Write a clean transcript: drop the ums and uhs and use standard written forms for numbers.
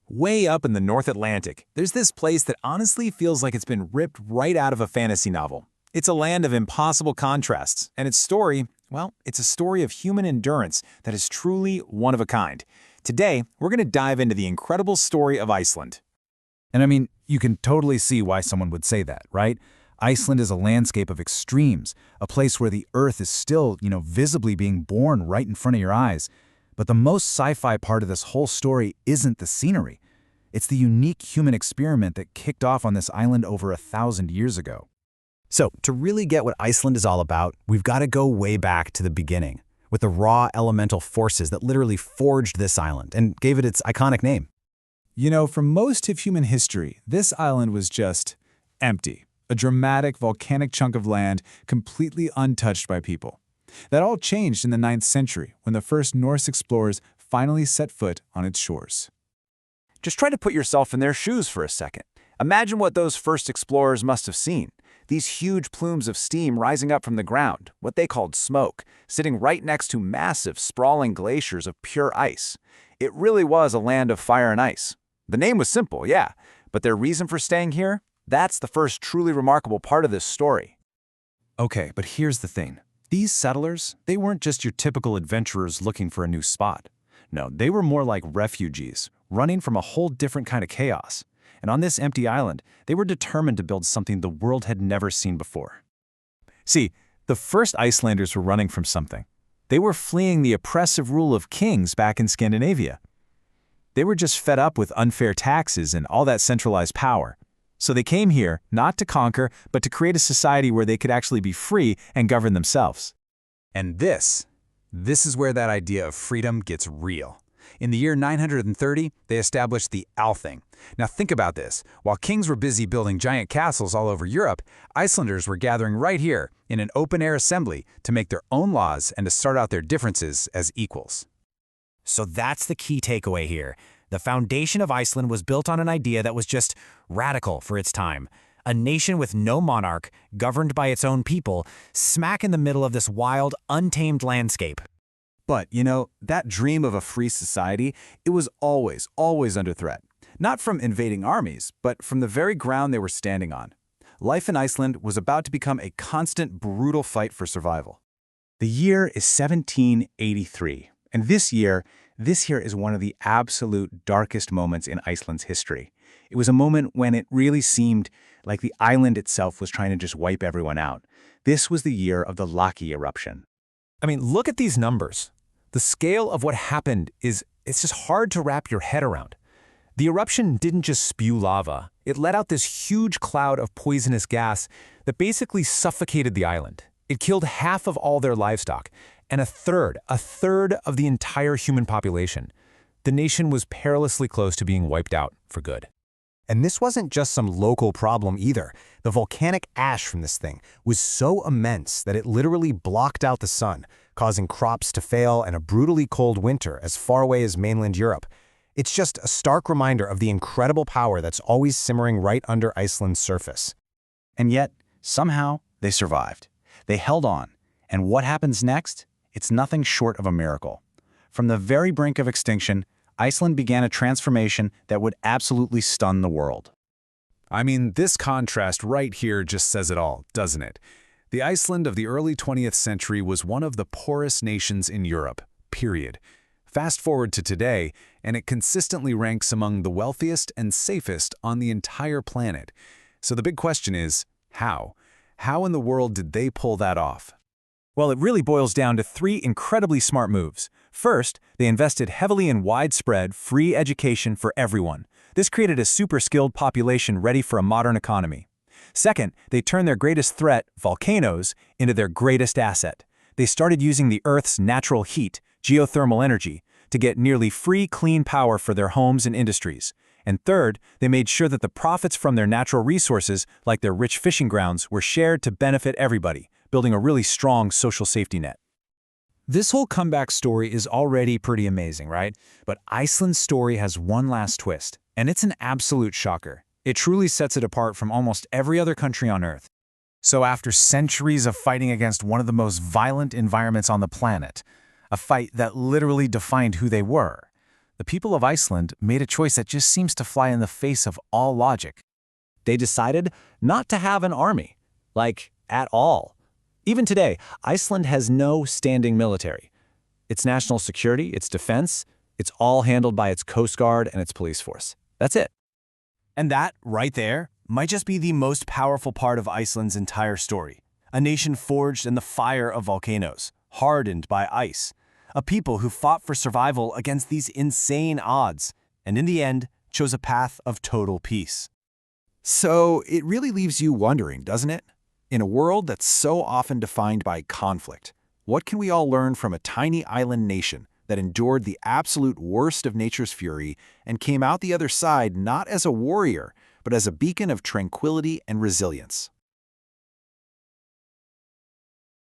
Way up in the North Atlantic, there's this place that honestly feels like it's been ripped right out of a fantasy novel. It's a land of impossible contrasts, and its story, well, it's a story of human endurance that is truly one of a kind. Today, we're going to dive into the incredible story of Iceland. And I mean, you can totally see why someone would say that, right? Iceland is a landscape of extremes, a place where the Earth is still, visibly being born right in front of your eyes. But the most sci-fi part of this whole story isn't the scenery. It's the unique human experiment that kicked off on this island over 1,000 years ago. So, to really get what Iceland is all about, we've got to go way back to the beginning, with the raw elemental forces that literally forged this island and gave it its iconic name. For most of human history, this island was just empty. A dramatic volcanic chunk of land completely untouched by people. That all changed in the 9th century when the first Norse explorers finally set foot on its shores. Just try to put yourself in their shoes for a second. Imagine what those first explorers must have seen. These huge plumes of steam rising up from the ground, what they called smoke, sitting right next to massive, sprawling glaciers of pure ice. It really was a land of fire and ice. The name was simple, yeah, but their reason for staying here? That's the first truly remarkable part of this story. Okay, but here's the thing. These settlers, they weren't just your typical adventurers looking for a new spot. No, they were more like refugees, running from a whole different kind of chaos. And on this empty island, they were determined to build something the world had never seen before. See, the first Icelanders were running from something. They were fleeing the oppressive rule of kings back in Scandinavia. They were just fed up with unfair taxes and all that centralized power. So they came here, not to conquer, but to create a society where they could actually be free and govern themselves. And this is where that idea of freedom gets real. In the year 930, they established the Althing. Now think about this. While kings were busy building giant castles all over Europe, Icelanders were gathering right here in an open-air assembly to make their own laws and to start out their differences as equals. So that's the key takeaway here. The foundation of Iceland was built on an idea that was just radical for its time. A nation with no monarch, governed by its own people, smack in the middle of this wild, untamed landscape. But, that dream of a free society, it was always under threat. Not from invading armies, but from the very ground they were standing on. Life in Iceland was about to become a constant, brutal fight for survival. The year is 1783, and this year is one of the absolute darkest moments in Iceland's history. It was a moment when it really seemed like the island itself was trying to just wipe everyone out. This was the year of the Laki eruption. I mean, look at these numbers. The scale of what happened it's just hard to wrap your head around. The eruption didn't just spew lava. It let out this huge cloud of poisonous gas that basically suffocated the island. It killed half of all their livestock and a third of the entire human population. The nation was perilously close to being wiped out for good. And this wasn't just some local problem either. The volcanic ash from this thing was so immense that it literally blocked out the sun, causing crops to fail and a brutally cold winter as far away as mainland Europe. It's just a stark reminder of the incredible power that's always simmering right under Iceland's surface. And yet, somehow, they survived. They held on. And what happens next? It's nothing short of a miracle. From the very brink of extinction, Iceland began a transformation that would absolutely stun the world. I mean, this contrast right here just says it all, doesn't it? The Iceland of the early 20th century was one of the poorest nations in Europe, period. Fast forward to today, and it consistently ranks among the wealthiest and safest on the entire planet. So the big question is, how? How in the world did they pull that off? Well, it really boils down to 3 incredibly smart moves. First, they invested heavily in widespread, free education for everyone. This created a super-skilled population ready for a modern economy. Second, they turned their greatest threat, volcanoes, into their greatest asset. They started using the Earth's natural heat, geothermal energy, to get nearly free, clean power for their homes and industries. And third, they made sure that the profits from their natural resources, like their rich fishing grounds, were shared to benefit everybody, building a really strong social safety net. This whole comeback story is already pretty amazing, right? But Iceland's story has one last twist, and it's an absolute shocker. It truly sets it apart from almost every other country on Earth. So after centuries of fighting against one of the most violent environments on the planet, a fight that literally defined who they were, the people of Iceland made a choice that just seems to fly in the face of all logic. They decided not to have an army, like, at all. Even today, Iceland has no standing military. Its national security, its defense, it's all handled by its Coast Guard and its police force. That's it. And that, right there, might just be the most powerful part of Iceland's entire story. A nation forged in the fire of volcanoes, hardened by ice. A people who fought for survival against these insane odds, and in the end, chose a path of total peace. So it really leaves you wondering, doesn't it? In a world that's so often defined by conflict, what can we all learn from a tiny island nation that endured the absolute worst of nature's fury and came out the other side not as a warrior, but as a beacon of tranquility and resilience?